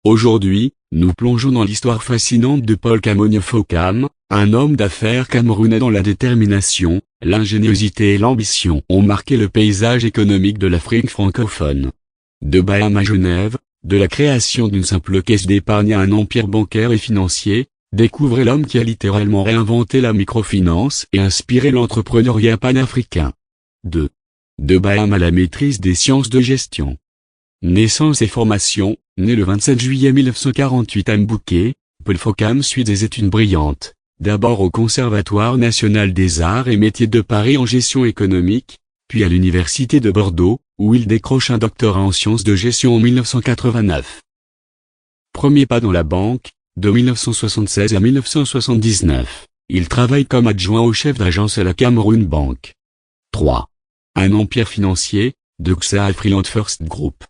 Aujourd'hui, nous plongeons dans l'histoire fascinante de Paul Kamonyi Fokam, un homme d'affaires camerounais dont la détermination, l'ingéniosité et l'ambition ont marqué le paysage économique de l'Afrique francophone. De Baham à Genève, de la création d'une simple caisse d'épargne à un empire bancaire et financier, découvrez l'homme qui a littéralement réinventé la microfinance et inspiré l'entrepreneuriat panafricain. De Baham à la maîtrise des sciences de gestion. Naissance et formation. Né le 27 juillet 1948 à Mbouké, Paul Fokam suit des études brillantes, d'abord au Conservatoire national des arts et métiers de Paris en gestion économique, puis à l'Université de Bordeaux, où il décroche un doctorat en sciences de gestion en 1989. Premier pas dans la banque, de 1976 à 1979, il travaille comme adjoint au chef d'agence à la Cameroun Bank. 3. Un empire financier, de XA à Freeland First Group.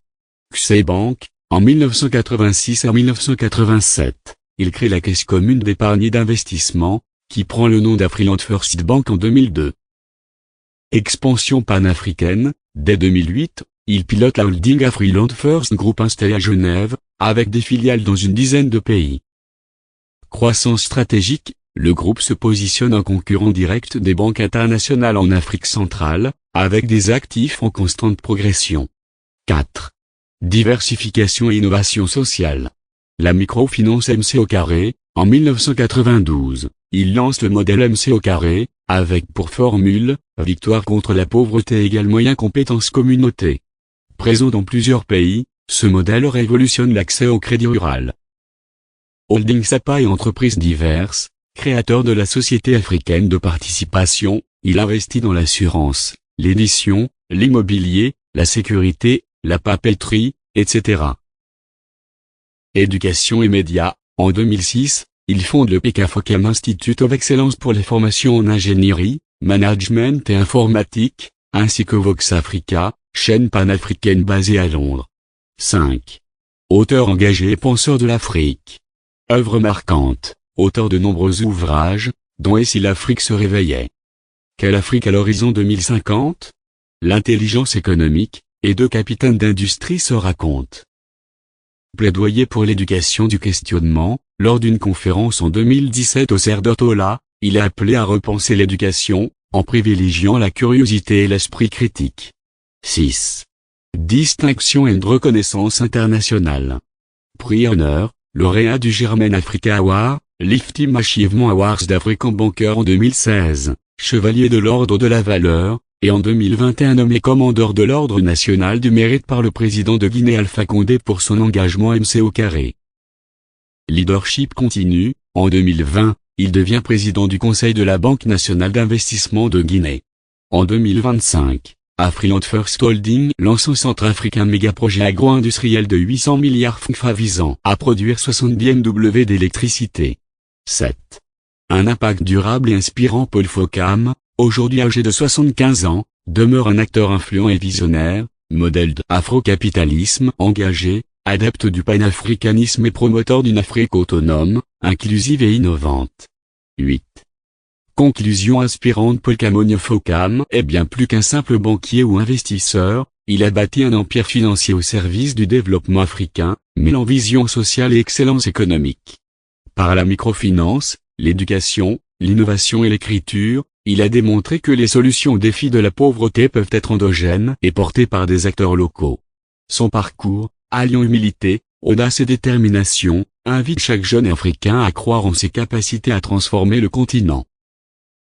XA Bank. En 1986 à 1987, il crée la Caisse commune d'épargne et d'investissement, qui prend le nom d'Afriland First Bank en 2002. Expansion panafricaine, dès 2008, il pilote la holding Afriland First Group installée à Genève, avec des filiales dans une dizaine de pays. Croissance stratégique, le groupe se positionne en concurrent direct des banques internationales en Afrique centrale, avec des actifs en constante progression. 4. Diversification et innovation sociale. La microfinance MC au carré, en 1992, il lance le modèle MC au carré, avec pour formule, victoire contre la pauvreté égale moyens compétences communauté. Présent dans plusieurs pays, ce modèle révolutionne l'accès au crédit rural. Holding SAPA et entreprises diverses, créateur de la Société africaine de participation, il investit dans l'assurance, l'édition, l'immobilier, la sécurité, la papeterie, etc. Éducation et médias. En 2006, il fonde le PK Fokam Institute of Excellence pour les formations en ingénierie, management et informatique, ainsi que Vox Africa, chaîne panafricaine basée à Londres. 5. Auteur engagé et penseur de l'Afrique. Œuvre marquante, auteur de nombreux ouvrages, dont Et si l'Afrique se réveillait. Quelle Afrique à l'horizon 2050? L'intelligence économique, et deux capitaines d'industrie se racontent. Plaidoyer pour l'éducation du questionnement. Lors d'une conférence en 2017 au CERDOTOLA, il est appelé à repenser l'éducation, en privilégiant la curiosité et l'esprit critique. 6. Distinction et reconnaissance internationale. Prix honneur, lauréat du German Africa Award, Lifetime Achievement Awards d'African Banker en 2016, chevalier de l'Ordre de la Valeur, et en 2021 nommé commandeur de l'Ordre national du mérite par le président de Guinée Alpha Condé pour son engagement MC au carré. Leadership continu. En 2020, il devient président du Conseil de la Banque nationale d'investissement de Guinée. En 2025, Afriland First Holding lance un centrafricain méga-projet agro-industriel de 800 milliards francs visant à produire 70 MW d'électricité. 7. Un impact durable et inspirant. Paul Fokam, aujourd'hui âgé de 75 ans, demeure un acteur influent et visionnaire, modèle d'afrocapitalisme engagé, adepte du panafricanisme et promoteur d'une Afrique autonome, inclusive et innovante. 8. Conclusion inspirante. Paul Kamonyi Fokam est bien plus qu'un simple banquier ou investisseur, il a bâti un empire financier au service du développement africain, mêlant vision sociale et excellence économique. Par la microfinance, l'éducation, l'innovation et l'écriture, il a démontré que les solutions aux défis de la pauvreté peuvent être endogènes et portées par des acteurs locaux. Son parcours, alliant humilité, audace et détermination, invite chaque jeune Africain à croire en ses capacités à transformer le continent.